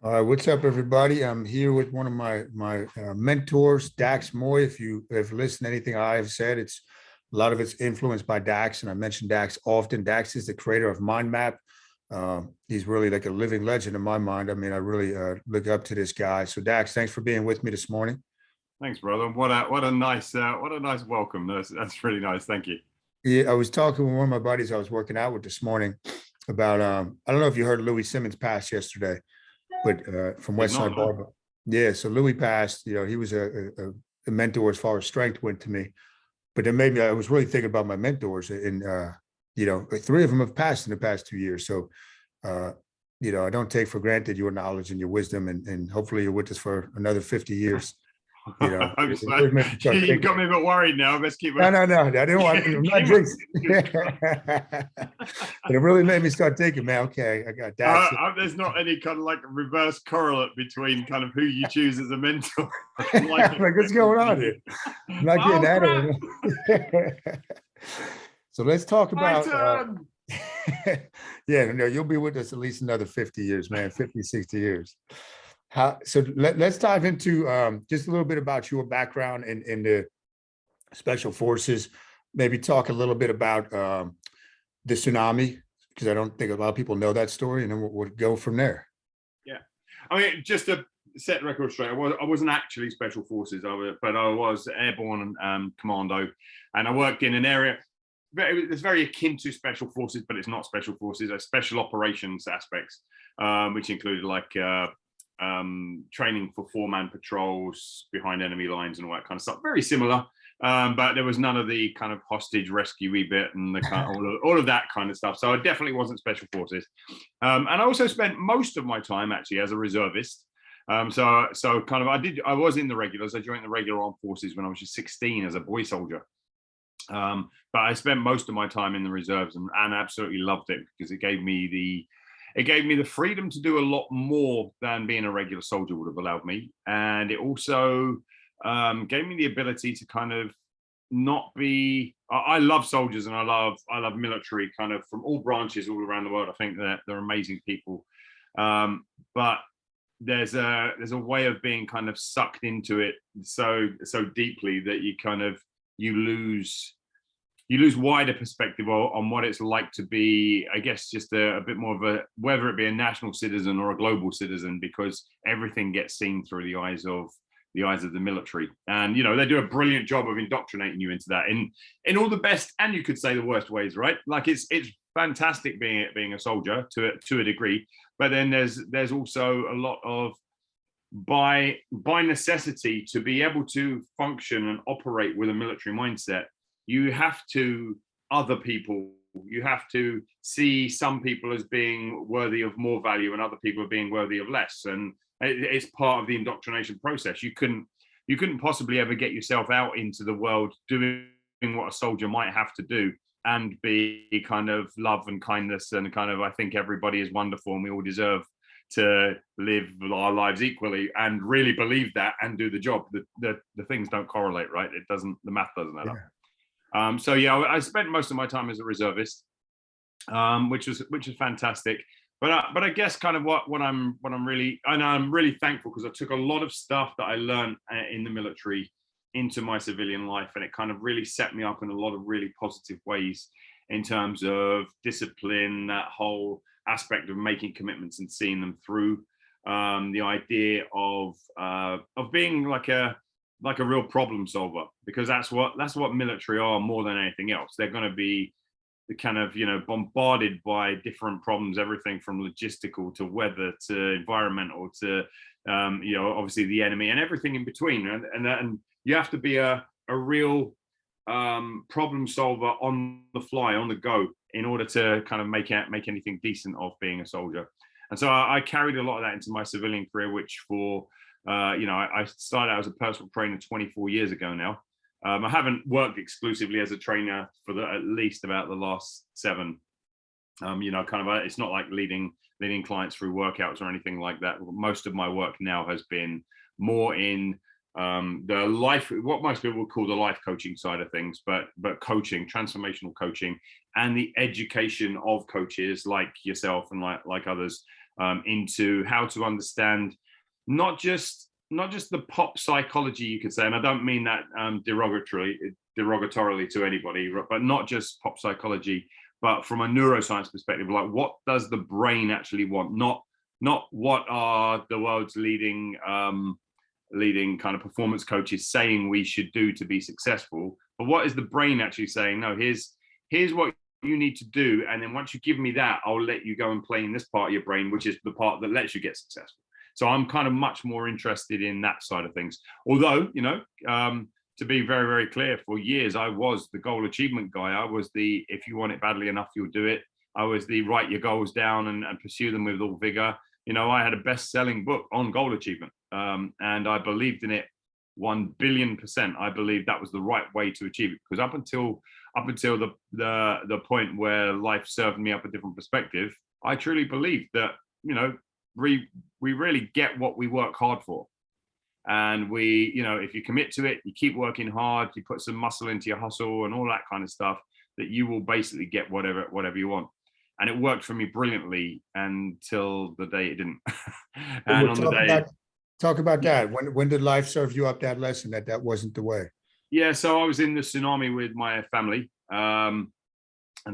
What's up, everybody? I'm here with one of my mentors, Dax Moy. If you have listened to anything I have said, it's a lot of it's influenced by Dax, and I mention Dax often. Dax is the creator of Mindmap. He's really like a living legend in my mind. I mean, I really look up to this guy. So, Dax, thanks for being with me this morning. Thanks, brother. What a nice welcome. That's really nice. Thank you. Yeah, I was talking with one of my buddies I was working out with this morning about I don't know if you heard Louis Simmons pass yesterday, but from Did West not Side know. Barber. Yeah, so Louis passed. He was a mentor as far as strength went to me. But then maybe I was really thinking about my mentors, and three of them have passed in the past 2 years. So, uh, I don't take for granted your knowledge and your wisdom, and hopefully you're with us for another 50 years. I'm It so, really makes me start you've thinking. got me a bit worried now. Let's keep No, it. no, no. I didn't want. I'm not jinxing. But it really made me start thinking, man. Okay, I got Dax. There's not any kind of like reverse correlate between kind of who you choose as a mentor. Like, what's going on here? I'm not getting Oh at crap! it. So let's talk My about. turn. Yeah, no, you'll be with us at least another 50 years, man. 50, 60 years. So let's dive into just a little bit about your background in the special forces. Maybe talk a little bit about the tsunami, because I don't think a lot of people know that story, and then we'll go from there. Yeah, I mean, just to set the record straight, I wasn't actually special forces, but I was airborne commando, and I worked in an area. It's very akin to special forces, but it's not special forces. It's special operations aspects, which included like training for four-man patrols behind enemy lines and all that kind of stuff. Very similar, but there was none of the kind of hostage rescue bit and the kind of, all of that kind of stuff. So I definitely wasn't special forces, and I also spent most of my time actually as a reservist. So kind of I was in the regulars. I joined the regular armed forces when I was just 16 as a boy soldier. But I spent most of my time in the reserves and absolutely loved it because it gave me the freedom to do a lot more than being a regular soldier would have allowed me, and it also gave me the ability to kind of not be. I love soldiers and I love military kind of from all branches all around the world. I think that they're amazing people, but there's a way of being kind of sucked into it so deeply that you lose wider perspective on what it's like to be, I guess, just a bit more of whether it be a national citizen or a global citizen, because everything gets seen through the eyes of the military. And they do a brilliant job of indoctrinating you into that in all the best and you could say the worst ways, right? Like it's fantastic being a soldier to a degree, but then there's also a lot of, by necessity, to be able to function and operate with a military mindset, you have to other people. You have to see some people as being worthy of more value and other people being worthy of less. And it's part of the indoctrination process. You couldn't possibly ever get yourself out into the world doing what a soldier might have to do and be kind of love and kindness and kind of, I think everybody is wonderful and we all deserve to live our lives equally and really believe that and do the job. The things don't correlate, right? The math doesn't add up. So yeah, I spent most of my time as a reservist, which was fantastic. But I guess kind of what I'm really thankful, because I took a lot of stuff that I learned in the military into my civilian life, and it kind of really set me up in a lot of really positive ways in terms of discipline, that whole aspect of making commitments and seeing them through, the idea of being like a real problem solver, because that's what military are more than anything else. They're going to be the kind of bombarded by different problems, everything from logistical to weather to environmental to obviously the enemy and everything in between, and you have to be a real problem solver on the fly, on the go, in order to kind of make anything decent of being a soldier. And so I carried a lot of that into my civilian career, which for I started out as a personal trainer 24 years ago now. I haven't worked exclusively as a trainer for at least about the last 7. It's not like leading clients through workouts or anything like that. Most of my work now has been more in the life, what most people would call the life coaching side of things, but coaching, transformational coaching, and the education of coaches like yourself and like others, into how to understand not just the pop psychology, you could say, and I don't mean that derogatorily to anybody, but not just pop psychology, but from a neuroscience perspective, like what does the brain actually want? Not what are the world's leading kind of performance coaches saying we should do to be successful, but what is the brain actually saying? No, here's what you need to do, and then once you give me that, I'll let you go and play in this part of your brain, which is the part that lets you get successful. So I'm kind of much more interested in that side of things. Although, to be very, very clear, for years I was the goal achievement guy. I was the, if you want it badly enough, you'll do it. I was the write your goals down and pursue them with all vigor. I had a best-selling book on goal achievement, and I believed in it 1 billion%. I believed that was the right way to achieve it, because up until the point where life served me up a different perspective, I truly believed that we really get what we work hard for. And if you commit to it, you keep working hard, you put some muscle into your hustle and all that kind of stuff, that you will basically get whatever you want. And it worked for me brilliantly until the day it didn't. And on the day, talk about that. When did life serve you up that lesson that wasn't the way? Yeah, so I was in the tsunami with my family, and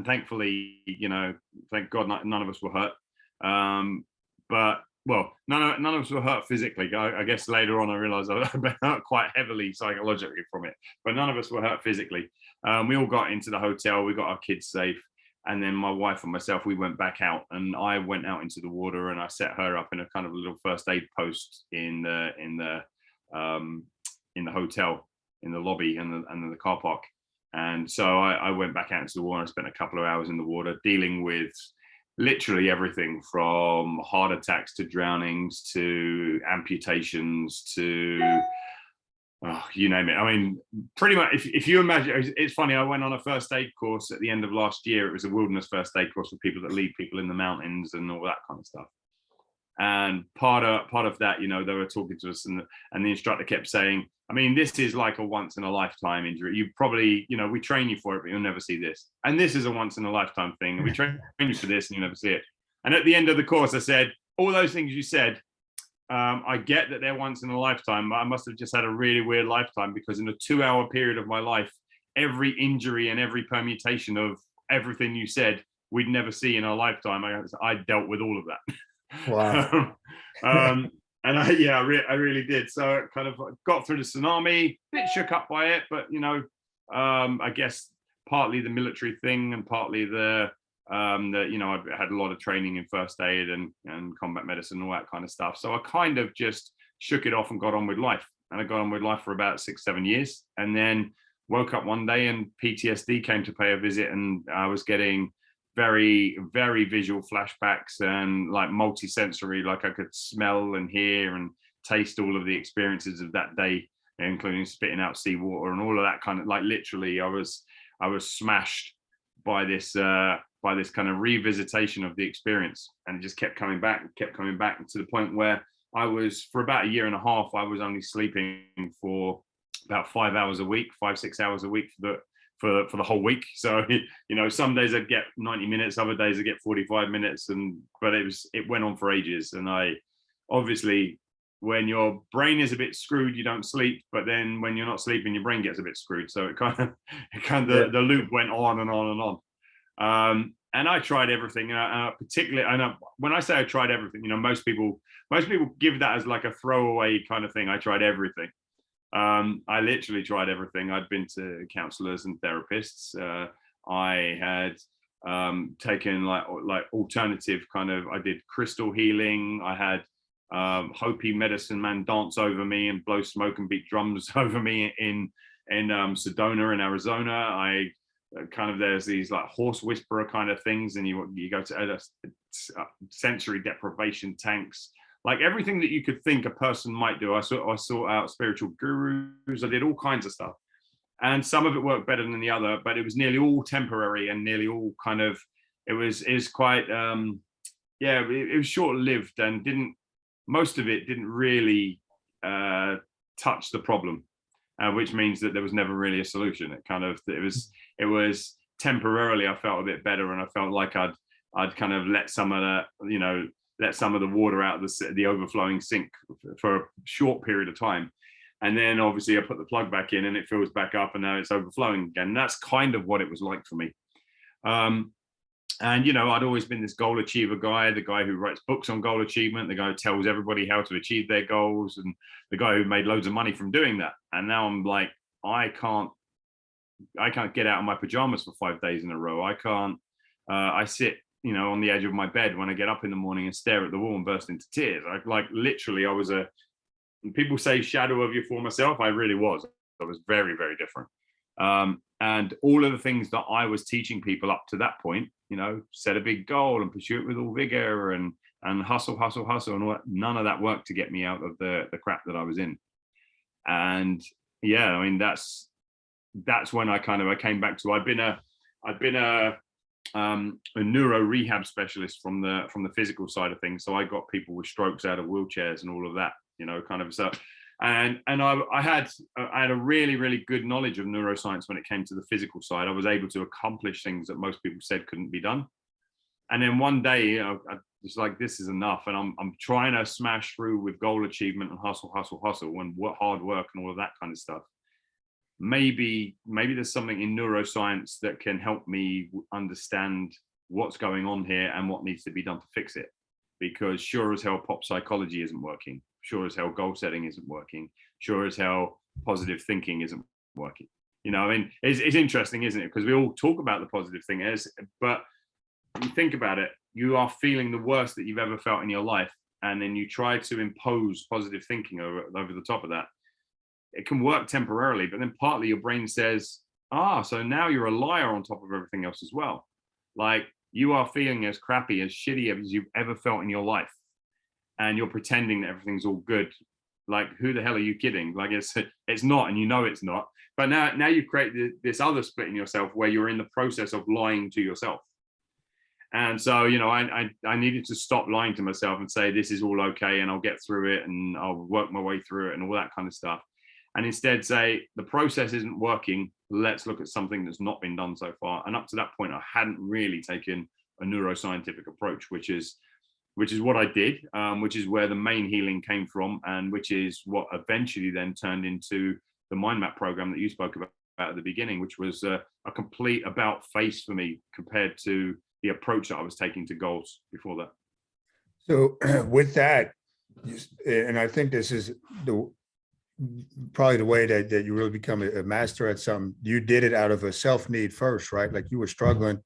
thankfully, thank God, none of us were hurt. But none of us were hurt physically. I guess later on I realized I've been hurt quite heavily psychologically from it, but none of us were hurt physically. We all got into the hotel, we got our kids safe, and then my wife and myself, we went back out, and I went out into the water and I set her up in a kind of a little first aid post in the hotel, in the lobby and the car park. And so I went back out into the water and spent a couple of hours in the water dealing with literally everything from heart attacks to drownings to amputations to you name it. I mean, pretty much, if you imagine, it's funny, I went on a first aid course at the end of last year. It was a wilderness first aid course for people that lead people in the mountains and all that kind of stuff. And part of that, they were talking to us, and the instructor kept saying, I mean, this is like a once in a lifetime injury. You probably, we train you for it, but you'll never see this. And this is a once in a lifetime thing. And we train you for this and you'll never see it. And at the end of the course, I said, all those things you said, I get that they're once in a lifetime, but I must have just had a really weird lifetime, because in a 2-hour period of my life, every injury and every permutation of everything you said, we'd never see in our lifetime. I dealt with all of that. Wow. And I really did. So it kind of got through the tsunami, a bit shook up by it, but I guess partly the military thing and partly the I've had a lot of training in first aid and combat medicine and all that kind of stuff. So I kind of just shook it off and got on with life. And I got on with life for about 6-7 years, and then woke up one day and PTSD came to pay a visit, and I was getting very, very visual flashbacks and like multi-sensory, like I could smell and hear and taste all of the experiences of that day, including spitting out seawater and all of that kind of, like, literally I was smashed by this kind of revisitation of the experience, and it just kept coming back to the point where I was, for about 1.5 years, I was only sleeping for about 5 hours a week, 5-6 hours a week for the whole week. So some days I'd get 90 minutes, other days I'd get 45 minutes, but it went on for ages. And I obviously, when your brain is a bit screwed, you don't sleep, but then when you're not sleeping, your brain gets a bit screwed. So the loop went on and on and on. And I tried everything, particularly, and when I say I tried everything, most people give that as like a throwaway kind of thing. I tried everything. I literally tried everything. I'd been to counselors and therapists. I had taken like alternative kind of, I did crystal healing. I had Hopi medicine man dance over me and blow smoke and beat drums over me in Sedona in Arizona. There's these like horse whisperer kind of things, and you go to sensory deprivation tanks, like everything that you could think a person might do. I sought out spiritual gurus. I did all kinds of stuff, and some of it worked better than the other, but it was nearly all temporary and nearly all kind of, it was quite it was short lived, and most of it didn't really touch the problem, which means that there was never really a solution. It was temporarily, I felt a bit better, and I felt like I'd kind of let some of the water out of the overflowing sink for a short period of time. And then obviously I put the plug back in and it fills back up, and now it's overflowing again. And that's kind of what it was like for me. And, I'd always been this goal achiever guy, the guy who writes books on goal achievement, the guy who tells everybody how to achieve their goals, and the guy who made loads of money from doing that. And now I'm like, I can't get out of my pajamas for 5 days in a row. I sit, on the edge of my bed when I get up in the morning and stare at the wall and burst into tears. Literally, I was people say shadow of your former self. I really was. I was very, very different. And all of the things that I was teaching people up to that point, set a big goal and pursue it with all vigor and hustle, and all that, none of that worked to get me out of the crap that I was in. And yeah, I mean, that's when I came back to, I'd been a neuro rehab specialist from the physical side of things. So I got people with strokes out of wheelchairs and all of that, so. And I had a really, really good knowledge of neuroscience when it came to the physical side. I was able to accomplish things that most people said couldn't be done. And then one day, I was like, this is enough. And I'm trying to smash through with goal achievement and hustle, and hard work and all of that kind of stuff. Maybe there's something in neuroscience that can help me understand what's going on here and what needs to be done to fix it. Because sure as hell, pop psychology isn't working. Sure as hell, goal setting isn't working. Sure as hell, positive thinking isn't working. It's interesting, isn't it? Because we all talk about the positive thing but you think about it, you are feeling the worst that you've ever felt in your life, and then you try to impose positive thinking over the top of that. It can work temporarily, but then partly your brain says, so now you're a liar on top of everything else as well. Like, you are feeling as crappy, as shitty as you've ever felt in your life, and you're pretending that everything's all good. Like, who the hell are you kidding? Like, it's not, and it's not. But now you create this other split in yourself where you're in the process of lying to yourself. And so, I needed to stop lying to myself and say, this is all okay, and I'll get through it, and I'll work my way through it, and all that kind of stuff. And instead say, the process isn't working. Let's look at something that's not been done so far. And up to that point, I hadn't really taken a neuroscientific approach, which is what I did, which is where the main healing came from, and which is what eventually then turned into the mind map program that you spoke about at the beginning, which was a complete about face for me compared to the approach that I was taking to goals before that. So with that, and I think this is probably the way that you really become a master at something. You did it out of a self-need first, right? Like, you were struggling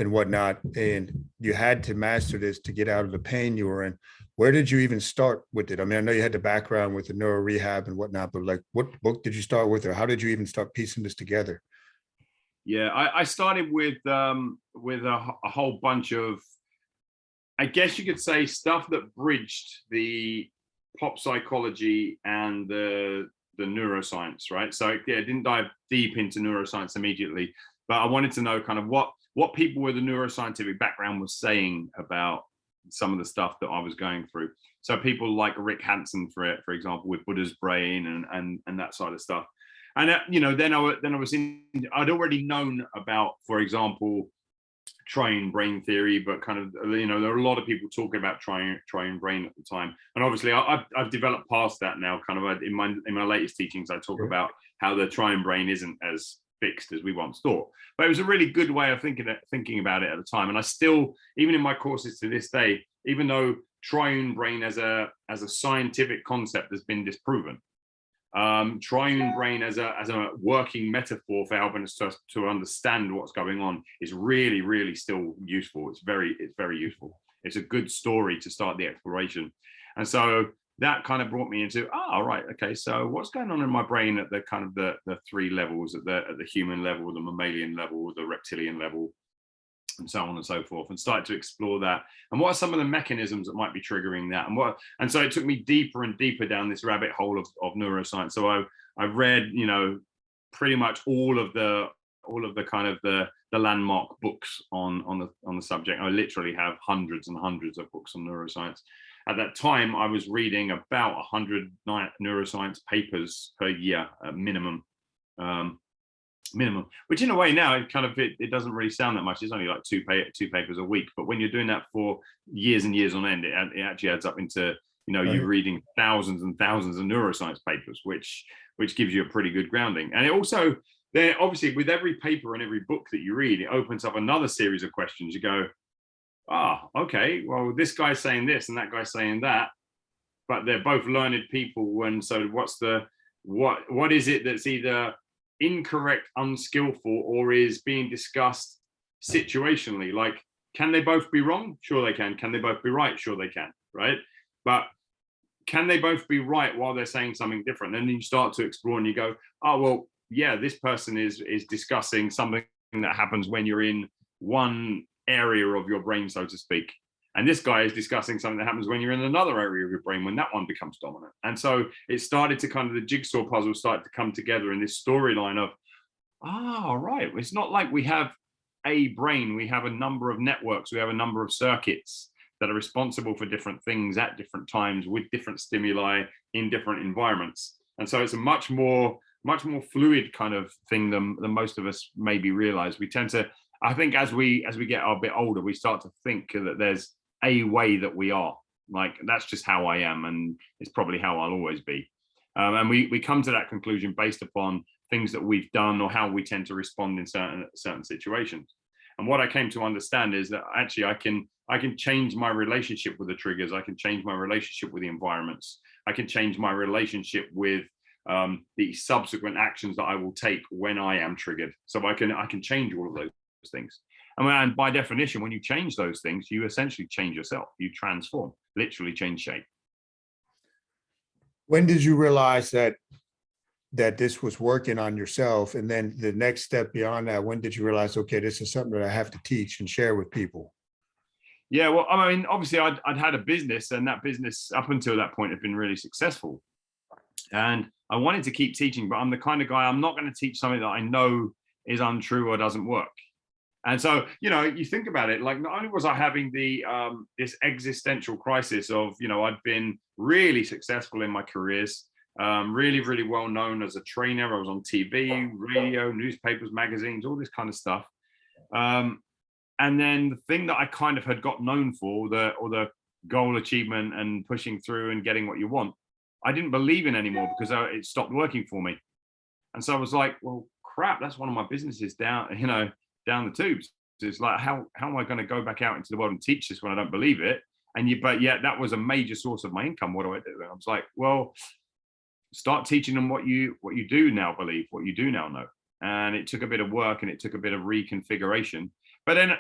and whatnot, and you had to master this to get out of the pain you were in. Where did you even start with it? I mean, I know you had the background with the neuro rehab and whatnot, but like, what book did you start with, or how did you even start piecing this together? Yeah, I started with a whole bunch of, I guess you could say, stuff that bridged the pop psychology and the neuroscience, right? So yeah, I didn't dive deep into neuroscience immediately, but I wanted to know kind of what people with a neuroscientific background was saying about some of the stuff that I was going through. So people like Rick Hansen, for example, with Buddha's brain and that side of stuff. And then I'd already known about, for example, triune brain theory, but kind of, there are a lot of people talking about triune brain at the time. And obviously I've developed past that now. Kind of in my latest teachings, I talk about how the triune brain isn't as fixed as we once thought. But it was a really good way of thinking about it at the time. And I still, even in my courses to this day, even though triune brain as a scientific concept has been disproven, triune brain as a working metaphor for helping us to understand what's going on is really, really still useful. It's very useful. It's a good story to start the exploration. And so that kind of brought me into, right, okay, so what's going on in my brain at the kind of the three levels, at the human level, the mammalian level, the reptilian level, and so on and so forth, and started to explore that. And what are some of the mechanisms that might be triggering that? And so it took me deeper and deeper down this rabbit hole of neuroscience. So I read, pretty much all of the all of the kind of the landmark books on the subject. I literally have hundreds and hundreds of books on neuroscience. At that time, I was reading about 100 neuroscience papers per year, minimum. Which in a way now it doesn't really sound that much. It's only like two papers a week, but when you're doing that for years and years on end, it actually adds up into you reading thousands and thousands of neuroscience papers, which gives you a pretty good grounding. And it also, then obviously with every paper and every book that you read, it opens up another series of questions. You go, okay, well, this guy's saying this and that guy's saying that, but they're both learned people. And so what is it that's either incorrect, unskillful, or is being discussed situationally? Like, can they both be wrong? Sure they can. Can they both be right? Sure they can, right? But can they both be right while they're saying something different? And then you start to explore and you go, oh, well, yeah, this person is discussing something that happens when you're in one area of your brain, so to speak. And this guy is discussing something that happens when you're in another area of your brain, when that one becomes dominant. And so it started to kind of, the jigsaw puzzle started to come together in this storyline of, right, it's not like we have a brain, we have a number of networks, we have a number of circuits that are responsible for different things at different times with different stimuli in different environments. And so it's a much more fluid kind of thing than most of us maybe realize. We tend to, I think as we get a bit older, we start to think that there's a way that we are, like, that's just how I am, and it's probably how I'll always be. And we come to that conclusion based upon things that we've done or how we tend to respond in certain situations. And what I came to understand is that actually I can change my relationship with the triggers. I can change my relationship with the environments. I can change my relationship with the subsequent actions that I will take when I am triggered. So I can change all of those things. And by definition, when you change those things, you essentially change yourself. You transform, literally change shape. When did you realize that this was working on yourself? And then the next step beyond that, when did you realize, okay, this is something that I have to teach and share with people? Yeah, well, I mean, obviously I'd had a business, and that business up until that point had been really successful. And I wanted to keep teaching, but I'm the kind of guy, I'm not going to teach something that I know is untrue or doesn't work. And so, you think about it, like, not only was I having this existential crisis of, I'd been really successful in my careers, really, really well known as a trainer. I was on TV, radio, newspapers, magazines, all this kind of stuff. And then the thing that I kind of had got known for, the goal achievement and pushing through and getting what you want, I didn't believe in anymore because it stopped working for me. And so I was like, well, crap, that's one of my businesses down the tubes. It's like, how am I going to go back out into the world and teach this when I don't believe it? But yet that was a major source of my income. What do I do? And I was like, well, start teaching them what you do now believe, what you do now know. And it took a bit of work and it took a bit of reconfiguration. But then,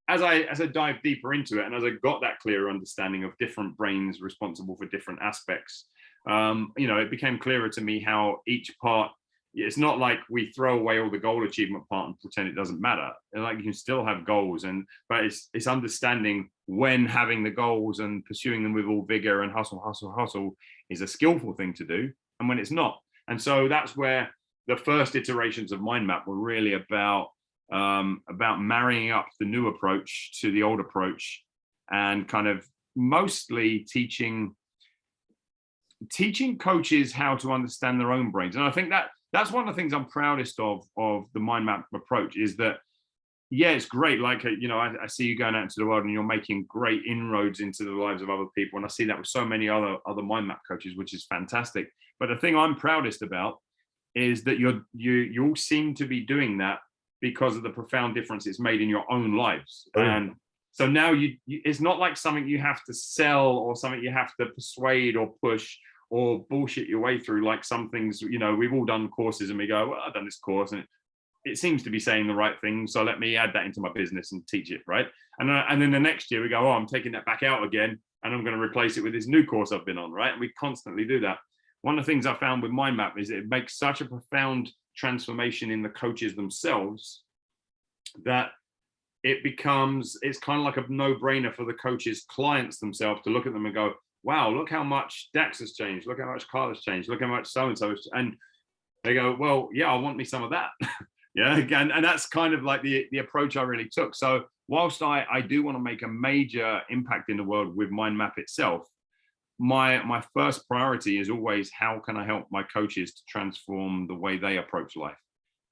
as I dived deeper into it, and as I got that clearer understanding of different brains responsible for different aspects, it became clearer to me how each part, it's not like we throw away all the goal achievement part and pretend it doesn't matter. Like, you can still have goals, but it's understanding when having the goals and pursuing them with all vigor and hustle is a skillful thing to do, and when it's not. And so that's where the first iterations of Mind Map were really about marrying up the new approach to the old approach, and kind of mostly teaching coaches how to understand their own brains. And I think that's one of the things I'm proudest of the Mind Map approach, is that, yeah, it's great. Like, I see you going out into the world and you're making great inroads into the lives of other people. And I see that with so many other Mind Map coaches, which is fantastic. But the thing I'm proudest about is that you all seem to be doing that because of the profound difference it's made in your own lives. Oh. And so now it's not like something you have to sell or something you have to persuade or push or bullshit your way through. Like some things, we've all done courses and we go, well, I've done this course and it seems to be saying the right thing, so let me add that into my business and teach it, right? And then the next year we go, I'm taking that back out again and I'm going to replace it with this new course I've been on, right? And we constantly do that. One of the things I found with Mind Map is it makes such a profound transformation in the coaches themselves that it's kind of like a no-brainer for the coaches' clients themselves to look at them and go, wow, look how much Dax has changed, look how much Carl has changed, look how much so-and-so has, and they go, well, yeah, I want me some of that. Yeah, and that's kind of like the approach I really took. So whilst I do want to make a major impact in the world with mind map itself, my first priority is always how can I help my coaches to transform the way they approach life?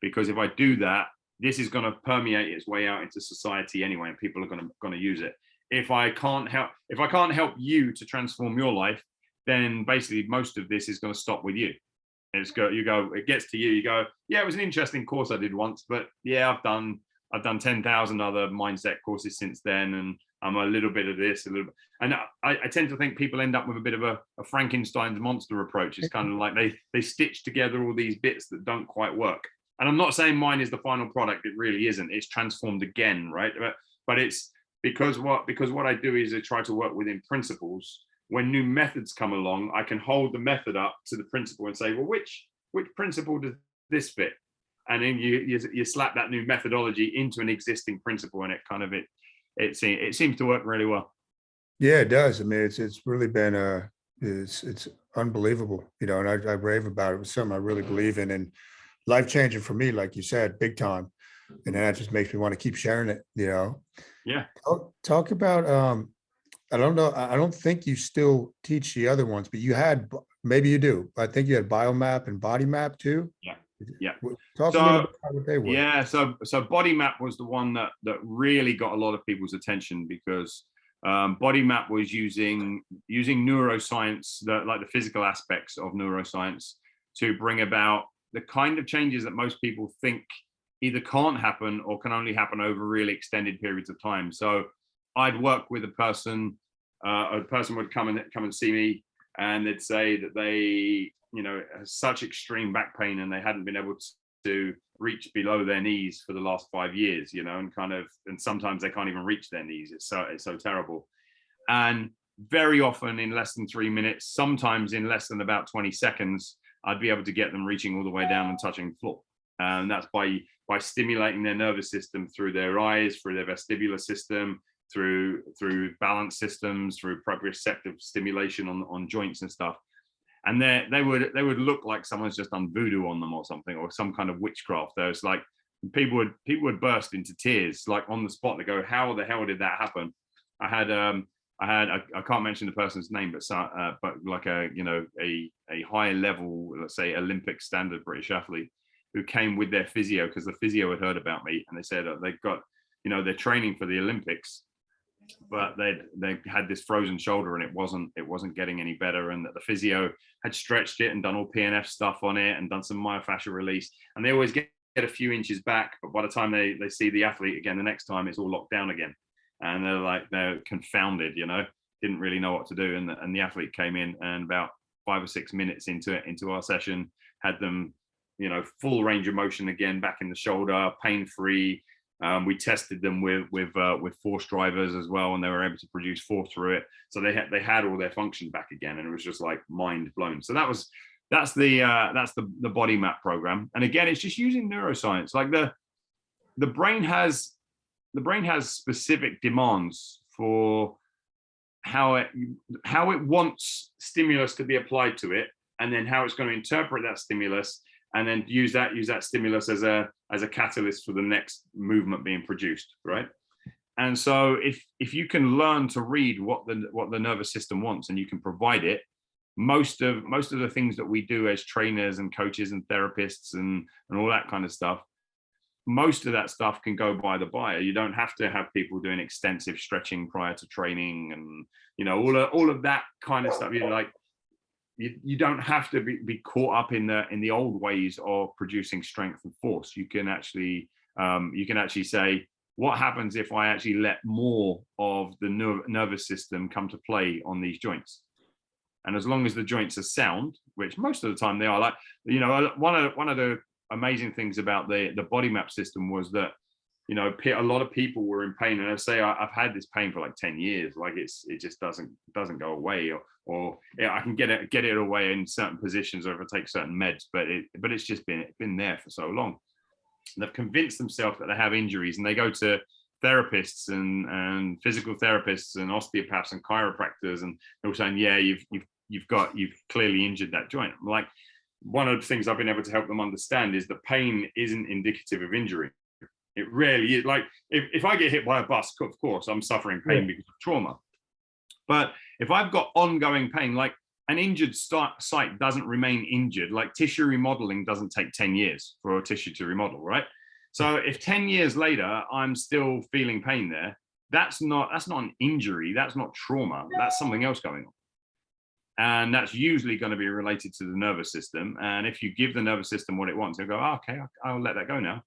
Because if I do that, this is going to permeate its way out into society anyway, and people are going to use it. If I can't help you to transform your life, then basically most of this is going to stop with you. It gets to you, you go, yeah, it was an interesting course I did once, but yeah, I've done 10,000 other mindset courses since then, and I'm a little bit of this, a little bit. And I tend to think people end up with a bit of a Frankenstein's monster approach. It's kind of like they stitch together all these bits that don't quite work. And I'm not saying mine is the final product, it really isn't. It's transformed again, right? But it's because what I do is I try to work within principles. When new methods come along, I can hold the method up to the principle and say, well, which principle does this fit? And then you slap that new methodology into an existing principle, and it seems to work really well. Yeah, it does. I mean, it's really been it's unbelievable, and I rave about it. It was something I really believe in, and life changing for me, like you said, big time. And that just makes me want to keep sharing it. Yeah. Talk about I don't know. I don't think you still teach the other ones, but maybe you do. I think you had Biomap and Bodymap too. Yeah. Talk a little bit about what they were. Yeah. So Bodymap was the one that really got a lot of people's attention, because Bodymap was using neuroscience, like the physical aspects of neuroscience, to bring about the kind of changes that most people think either can't happen or can only happen over really extended periods of time. So I'd work with a person would come and see me, and they'd say that they, have such extreme back pain and they hadn't been able to reach below their knees for the last 5 years, and sometimes they can't even reach their knees. It's so terrible. And very often in less than 3 minutes, sometimes in less than about 20 seconds, I'd be able to get them reaching all the way down and touching the floor. And that's by stimulating their nervous system through their eyes, through their vestibular system, through balance systems, through proprioceptive stimulation on joints and stuff. And they would look like someone's just done voodoo on them or something, or some kind of witchcraft. There's like people would burst into tears, like on the spot. They go, how the hell did that happen? I can't mention the person's name, but like a high level, let's say Olympic standard British athlete, who came with their physio, because the physio had heard about me, and they said they've got, they're training for the Olympics, but they had this frozen shoulder and it wasn't getting any better, and that the physio had stretched it and done all PNF stuff on it and done some myofascial release, and they always get a few inches back, but by the time they see the athlete again the next time, it's all locked down again, and they're confounded, didn't really know what to do. And the athlete came in, and about 5 or 6 minutes into our session, had them, full range of motion again, back in the shoulder, pain free. We tested them with force drivers as well, and they were able to produce force through it. So they had all their function back again, and it was just like mind blown. So that's the Bodymap program. And again, it's just using neuroscience. Like the brain has specific demands for how it wants stimulus to be applied to it, and then how it's going to interpret that stimulus, and then use that stimulus as a catalyst for the next movement being produced, right? And so if you can learn to read what the nervous system wants, and you can provide it, most of the things that we do as trainers and coaches and therapists and all that kind of stuff, most of that stuff can go by the buyer. You don't have to have people doing extensive stretching prior to training, and all of that kind of stuff. You don't have to be caught up in the old ways of producing strength and force. You can actually say, what happens if I actually let more of the nervous system come to play on these joints? And as long as the joints are sound, which most of the time they are, like, one of the amazing things about the Bodymap system was that, a lot of people were in pain, and I say, I've had this pain for like 10 years, like it just doesn't go away, or I can get it away in certain positions, or if I take certain meds, but it's just been there for so long. And they've convinced themselves that they have injuries, and they go to therapists and physical therapists and osteopaths and chiropractors, and they're saying, yeah, you've clearly injured that joint. I'm like, one of the things I've been able to help them understand is that pain isn't indicative of injury. It rarely is. Like if I get hit by a bus, of course, I'm suffering pain because of trauma. But if I've got ongoing pain, like an injured site doesn't remain injured. Like tissue remodeling doesn't take 10 years for a tissue to remodel, right? So if 10 years later, I'm still feeling pain there, that's not an injury. That's not trauma. That's something else going on. And that's usually going to be related to the nervous system. And if you give the nervous system what it wants, it'll go, oh, okay, I'll let that go now.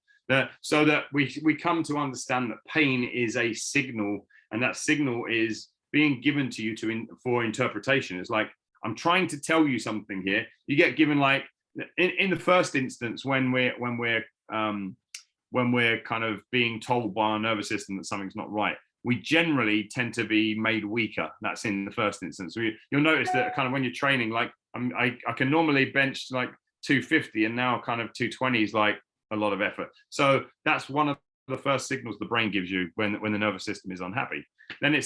So that we come to understand that pain is a signal, and that signal is being given to you for interpretation. It's like, I'm trying to tell you something here. You get given, like in the first instance, when we're kind of being told by our nervous system that something's not right, we generally tend to be made weaker. That's in the first instance. You'll notice that kind of when you're training, like I can normally bench like 250, and now kind of 220 is like a lot of effort. So that's one of the first signals the brain gives you when the nervous system is unhappy. Then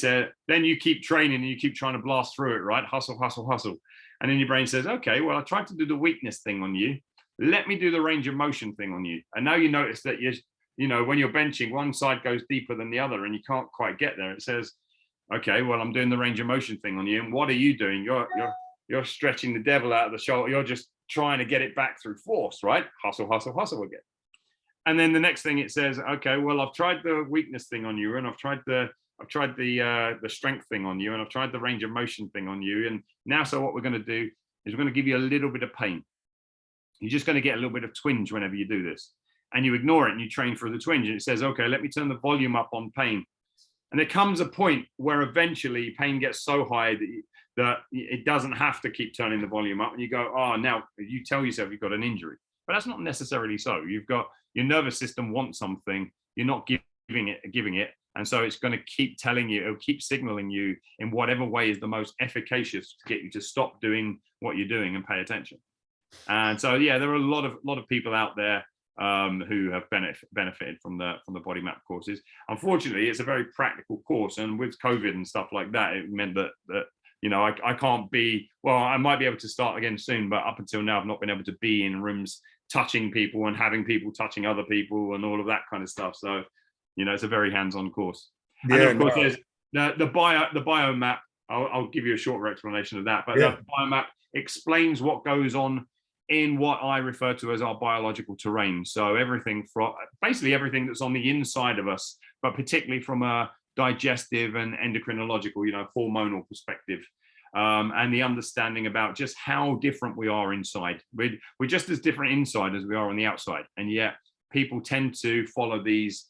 then you keep training and you keep trying to blast through it, right? Hustle, hustle, hustle. And then your brain says, okay, well, I tried to do the weakness thing on you. Let me do the range of motion thing on you. And now you notice that you know, when you're benching, one side goes deeper than the other and you can't quite get there. It says, okay, well, I'm doing the range of motion thing on you. And what are you doing? You're stretching the devil out of the shoulder. You're just trying to get it back through force, right? Hustle, hustle, hustle again. And then the next thing it says, okay, well, I've tried the weakness thing on you, and I've tried the strength thing on you, and I've tried the range of motion thing on you. And now, so what we're going to do is we're going to give you a little bit of pain. You're just going to get a little bit of twinge whenever you do this. And you ignore it and you train for the twinge. And it says, okay, let me turn the volume up on pain. And there comes a point where eventually pain gets so high that it doesn't have to keep turning the volume up. And you go, oh, now you tell yourself you've got an injury. But that's not necessarily so. You've got your nervous system wants something, you're not giving it. And so it's going to keep telling you, it'll keep signaling you in whatever way is the most efficacious to get you to stop doing what you're doing and pay attention. And so, yeah, there are a lot of people out there who have benefited from the Bodymap courses. Unfortunately, it's a very practical course, and with COVID and stuff like that, it meant that you know, I can't be, well, I might be able to start again soon, but up until now, I've not been able to be in rooms touching people and having people touching other people and all of that kind of stuff. So, you know, it's a very hands-on course. Yeah, and of course, there's the Biomap. I'll give you a shorter explanation of that, but the Biomap explains what goes on in what I refer to as our biological terrain. So basically everything that's on the inside of us, but particularly from a digestive and endocrinological, you know, hormonal perspective, and the understanding about just how different we are inside. We're just as different inside as we are on the outside, and yet people tend to follow these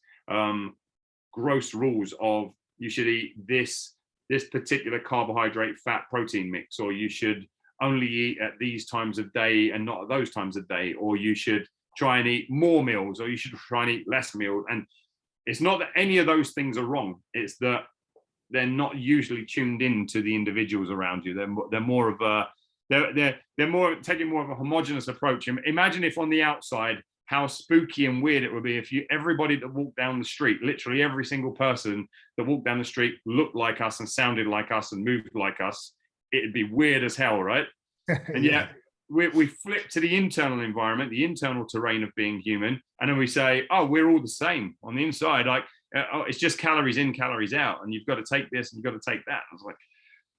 gross rules of you should eat this particular carbohydrate, fat, protein mix, or you should only eat at these times of day and not at those times of day, or you should try and eat more meals, or you should try and eat less meals. And it's not that any of those things are wrong. It's that they're not usually tuned in to the individuals around you. They're more of a they're more taking more of a homogenous approach. Imagine if on the outside, how spooky and weird it would be if everybody that walked down the street, literally every single person that walked down the street looked like us and sounded like us and moved like us. It'd be weird as hell, right? And yet we flip to the internal environment, the internal terrain of being human, and then we say, oh, we're all the same on the inside. Like, oh, it's just calories in, calories out, and you've got to take this and you've got to take that. I was like,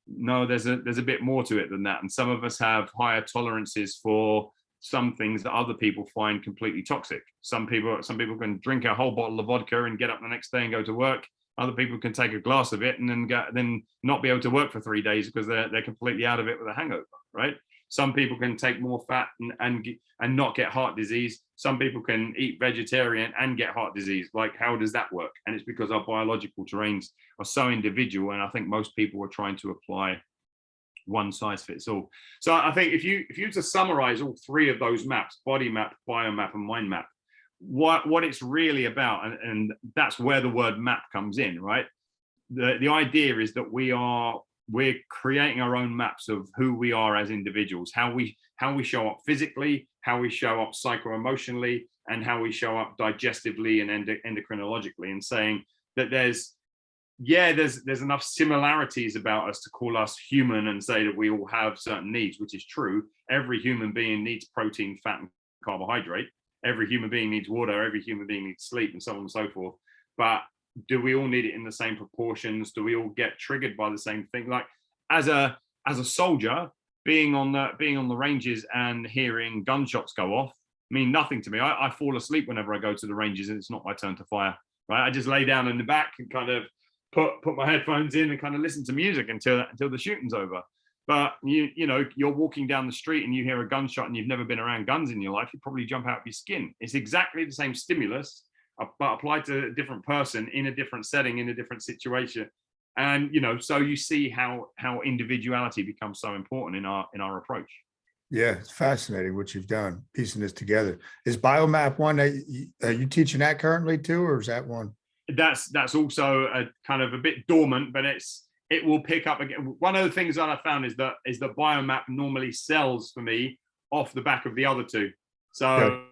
no, there's a bit more to it than that. And some of us have higher tolerances for some things that other people find completely toxic. Some people can drink a whole bottle of vodka and get up the next day and go to work. Other people can take a glass of it and then not be able to work for 3 days because they're completely out of it with a hangover, right? Some people can take more fat and not get heart disease. Some people can eat vegetarian and get heart disease. Like, how does that work? And it's because our biological terrains are so individual. And I think most people are trying to apply one size fits all. So I think if you were to summarize all three of those maps, Bodymap, Biomap, and Mind Map, what it's really about, and that's where the word map comes in, right? The idea is that we're creating our own maps of who we are as individuals, how we show up physically, how we show up psycho-emotionally, and how we show up digestively and endocrinologically, and saying that yeah, there's enough similarities about us to call us human and say that we all have certain needs, which is true. Every human being needs protein, fat, and carbohydrate. Every human being needs water. Every human being needs sleep, and so on and so forth. But do we all need it in the same proportions? Do we all get triggered by the same thing? Like as a soldier, being on the ranges and hearing gunshots go off mean nothing to me. I fall asleep whenever I go to the ranges and it's not my turn to fire. Right, I just lay down in the back and kind of put my headphones in and kind of listen to music until the shooting's over. But you know, you're walking down the street and you hear a gunshot and you've never been around guns in your life, you probably jump out of your skin. It's exactly the same stimulus, but applied to a different person in a different setting, in a different situation. And you know, so you see how individuality becomes so important in our approach. Yeah, it's fascinating what you've done, piecing this together. Is Biomap one that are you teaching that currently too, or is that one? That's also a kind of a bit dormant, but it will pick up again. One of the things that I found is that Biomap normally sells for me off the back of the other two. So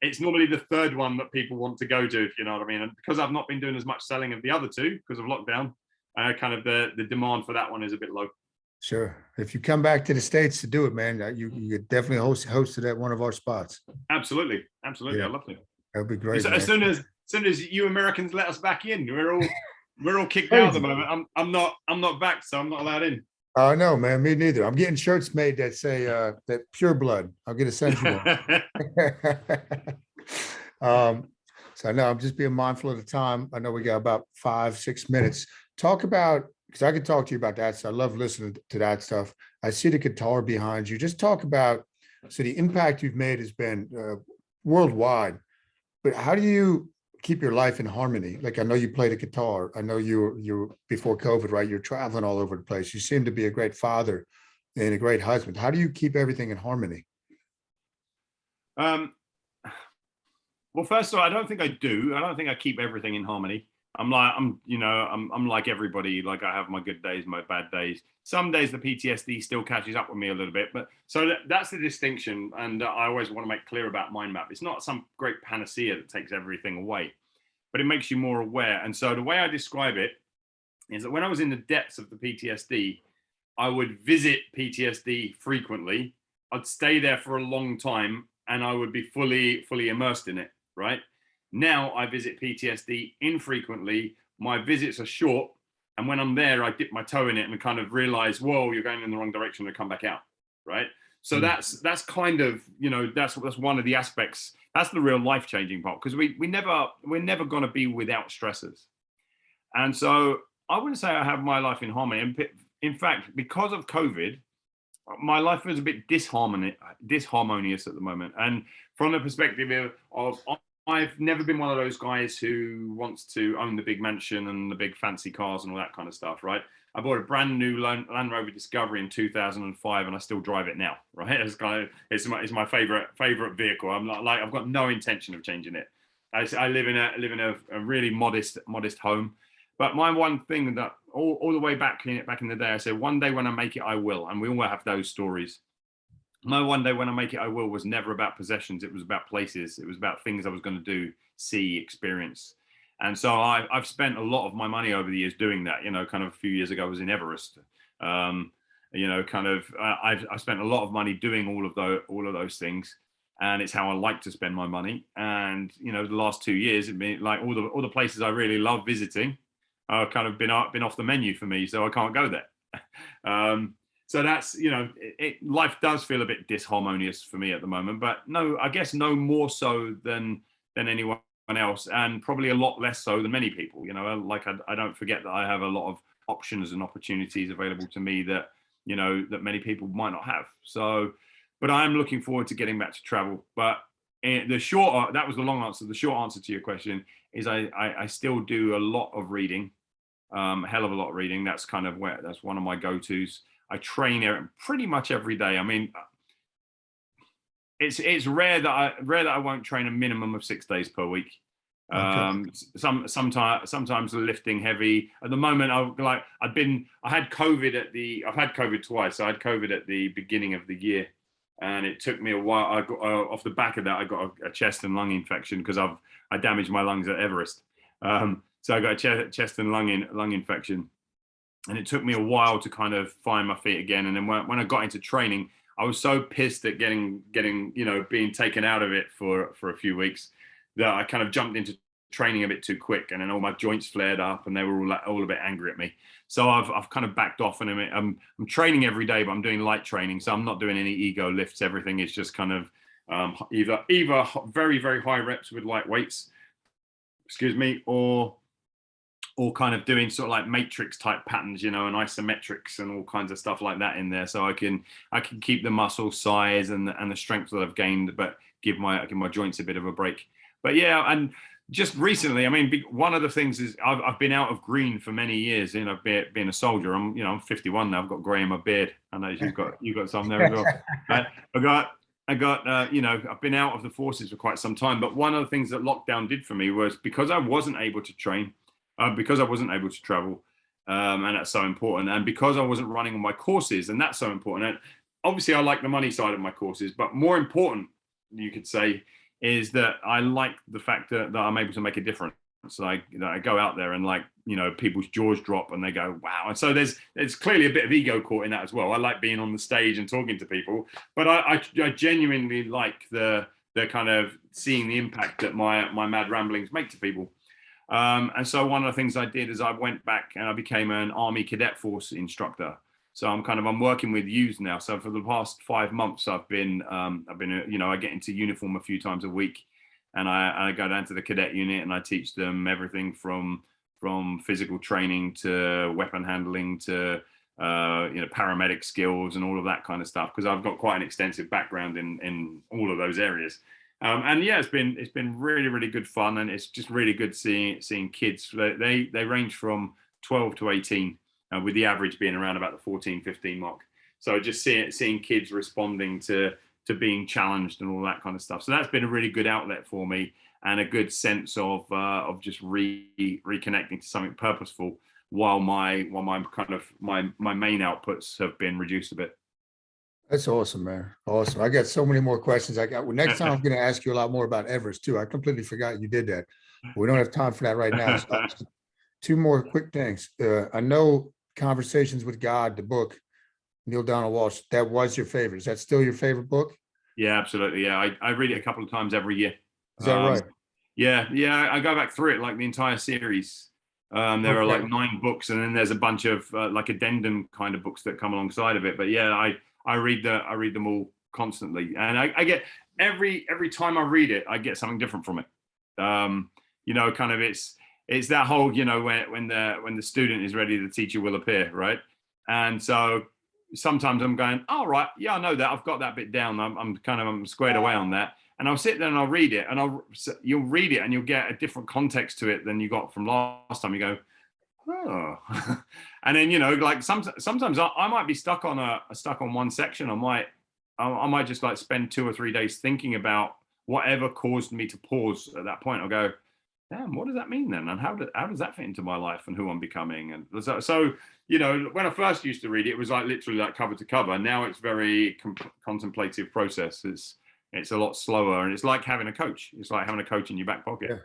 it's normally the third one that people want to go to, if you know what I mean. And because I've not been doing as much selling of the other two because of lockdown, kind of the demand for that one is a bit low. Sure. If you come back to the States to do it, man, you could definitely host it at one of our spots. Absolutely. Yeah. I'd love to. That'd be great. As soon as you Americans let us back in, we're all kicked out at the moment. I'm not back, so I'm not allowed in. Oh no, man, me neither. I'm getting shirts made that say that pure blood. I'll get a send you one. So no, I'm just being mindful of the time. I know we got about 5-6 minutes. Talk about, because I could talk to you about that. So I love listening to that stuff. I see the guitar behind you. Just talk about, so the impact you've made has been worldwide, but how do you keep your life in harmony? Like, I know you play the guitar. I know you before COVID, right? You're traveling all over the place. You seem to be a great father and a great husband. How do you keep everything in harmony? Well, first of all, I don't think I do. I don't think I keep everything in harmony. I'm like everybody. Like, I have my good days, my bad days. Some days the PTSD still catches up with me a little bit, but so that's the distinction. And I always want to make clear about mind map. It's not some great panacea that takes everything away, but it makes you more aware. And so the way I describe it is that when I was in the depths of the PTSD, I would visit PTSD frequently. I'd stay there for a long time, and I would be fully immersed in it. Right now, I visit PTSD infrequently. My visits are short, and when I'm there, I dip my toe in it and kind of realize, whoa, you're going in the wrong direction, and come back out. Right. So that's kind of, you know, that's one of the aspects. That's the real life-changing part, because we're never going to be without stressors. And so I wouldn't say I have my life in harmony. And in fact, because of COVID, my life is a bit disharmonious at the moment. And from the perspective of I've never been one of those guys who wants to own the big mansion and the big fancy cars and all that kind of stuff, right? I bought a brand new Land Rover Discovery in 2005, and I still drive it now, right? It's my favorite vehicle. I'm like I've got no intention of changing it. I live in a really modest home. But my one thing that all the way back in the day, I said, one day when I make it, I will. And we all have those stories. My one day when I make it, I will was never about possessions. It was about places. It was about things I was going to do, see, experience. And so I've spent a lot of my money over the years doing that. You know, kind of a few years ago, I was in Everest. You know, kind of I've spent a lot of money doing all of those things. And it's how I like to spend my money. And, you know, the last 2 years, it been like all the places I really love visiting kind of been off the menu for me, so I can't go there. So that's, you know, life does feel a bit disharmonious for me at the moment, but no, I guess no more so than anyone else, and probably a lot less so than many people. You know, like I don't forget that I have a lot of options and opportunities available to me that, you know, that many people might not have. So, but I'm looking forward to getting back to travel. But that was the long answer. The short answer to your question is I still do a lot of reading. A hell of a lot of reading. That's one of my go-tos. I train pretty much every day. I mean, it's rare that I won't train a minimum of 6 days per week. Okay. Sometimes lifting heavy. At the moment, I've had COVID twice. So I had COVID at the beginning of the year, and it took me a while. I got off the back of that, I got a chest and lung infection because I damaged my lungs at Everest. So I got a chest and lung infection, and it took me a while to kind of find my feet again. And then when I got into training, I was so pissed at getting being taken out of it for a few weeks that I kind of jumped into training a bit too quick, and then all my joints flared up, and they were all a bit angry at me. So I've kind of backed off, and I'm training every day, but I'm doing light training, so I'm not doing any ego lifts. Everything is just kind of either very, very high reps with light weights, excuse me, or kind of doing sort of like matrix type patterns, and isometrics and all kinds of stuff like that in there, so I can keep the muscle size and the strength that I've gained, but give my joints a bit of a break. But yeah, and just recently, I mean, one of the things is I've been out of green for many years. Being a soldier, I'm 51 now. I've got grey in my beard. I know you've got some there as well. I got I've been out of the forces for quite some time. But one of the things that lockdown did for me was, because I wasn't able to train, because I wasn't able to travel, and that's so important, and because I wasn't running on my courses, and that's so important. And obviously, I like the money side of my courses, but more important, you could say, is that I like the fact that I'm able to make a difference. So I go out there and people's jaws drop and they go, wow. And so there's clearly a bit of ego caught in that as well. I like being on the stage and talking to people, but I genuinely like the kind of seeing the impact that my mad ramblings make to people. And so one of the things I did is I went back and I became an Army Cadet Force instructor. So I'm working with youths now. So for the past 5 months, I've been I get into uniform a few times a week, and I go down to the cadet unit and I teach them everything from physical training to weapon handling to paramedic skills and all of that kind of stuff, because I've got quite an extensive background in all of those areas. And yeah, it's been really, really good fun, and it's just really good seeing kids. They range from 12 to 18. With the average being around about the 14, 15 mark. So just seeing kids responding to being challenged and all that kind of stuff. So that's been a really good outlet for me, and a good sense of just reconnecting to something purposeful while my main outputs have been reduced a bit. That's awesome, man. Awesome. I got so many more questions. Next time I'm going to ask you a lot more about Everest too. I completely forgot you did that. We don't have time for that right now. So 2 more quick things. I know Conversations with God, the book, Neil Donald Walsh, that was your favorite. Is that still your favorite book? Yeah, absolutely. Yeah, I read it a couple of times every year. Is that right? Yeah, I go back through it, like the entire series. There are like 9 books, and then there's a bunch of like addendum kind of books that come alongside of it. But yeah, I read them all constantly, and I get every time I read it, I get something different from it. Kind of it's that whole, when the student is ready, the teacher will appear, right? And so sometimes I'm going, all right, yeah, I know that, I've got that bit down, I'm squared away on that, and I'll sit there and I'll read it, and you'll read it and you'll get a different context to it than you got from last time. You go, oh, and then like sometimes I might be stuck on one section. I might just like spend 2 or 3 days thinking about whatever caused me to pause at that point. I'll go, damn, what does that mean then? And how does that fit into my life and who I'm becoming? And so when I first used to read it, it was like literally like cover to cover. Now it's very contemplative process. It's a lot slower, and it's like having a coach. It's like having a coach in your back pocket. Yeah.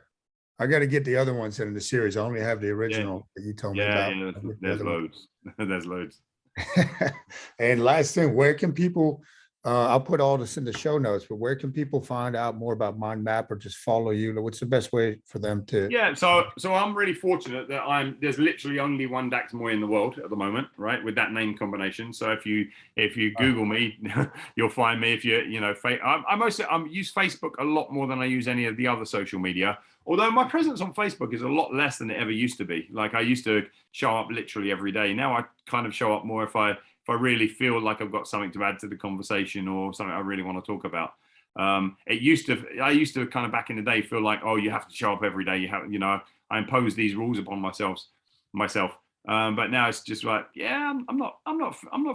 I got to get the other ones in the series. I only have the original that you told me about. Yeah, there's loads. There's loads. And last thing, where can people, I'll put all this in the show notes, but where can people find out more about Biomap or just follow you? What's the best way for them to? Yeah, so I'm really fortunate that there's literally only one Dax Moy in the world at the moment, right? With that name combination. So if you Google me, you'll find me. If I use Facebook a lot more than I use any of the other social media. Although my presence on Facebook is a lot less than it ever used to be. Like I used to show up literally every day. Now I kind of show up more if I really feel like I've got something to add to the conversation or something I really want to talk about. I used to kind of back in the day feel like, oh, you have to show up every day. I impose these rules upon myself. But now it's just like, yeah, I'm not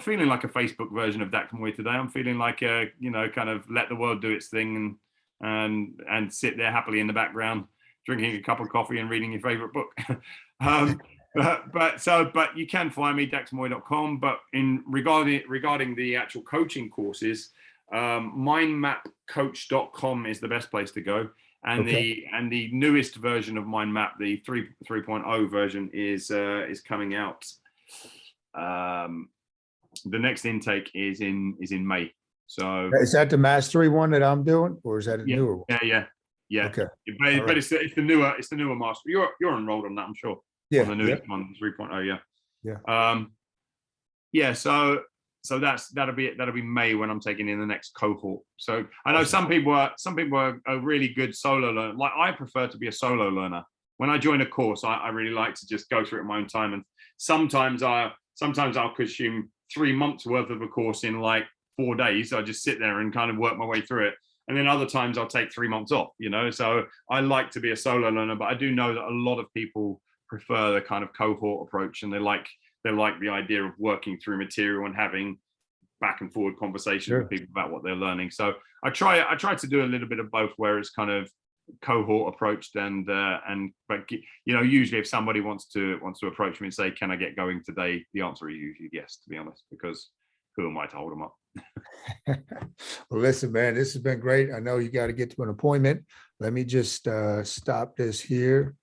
feeling like a Facebook version of Dax Moy today. I'm feeling like kind of let the world do its thing and sit there happily in the background, drinking a cup of coffee and reading your favorite book. But you can find me daxmoy.com. But regarding the actual coaching courses, mindmapcoach.com is the best place to go. And the newest version of Mind Map, the 3.0 version, is coming out. The next intake is in May. So is that the mastery one that I'm doing, or is that a yeah, newer one? yeah. Okay. But it's the newer master. You're enrolled on that, I'm sure. Yeah. On the newest one, 3.0. Yeah. Yeah. Yeah. So that'll be May when I'm taking in the next cohort. So I know some people are really good solo learner. Like, I prefer to be a solo learner. When I join a course, I really like to just go through it at my own time. And sometimes I'll consume 3 months worth of a course in like 4 days. I just sit there and kind of work my way through it. And then other times I'll take 3 months off, So I like to be a solo learner, but I do know that a lot of people prefer the kind of cohort approach, and they like the idea of working through material and having back and forward conversations with people about what they're learning. So I try to do a little bit of both, where it's kind of cohort approached but usually if somebody wants to approach me and say, can I get going today, the answer is usually yes, to be honest, because who am I to hold them up? Well, listen, man, this has been great. I know you got to get to an appointment. Let me just stop this here.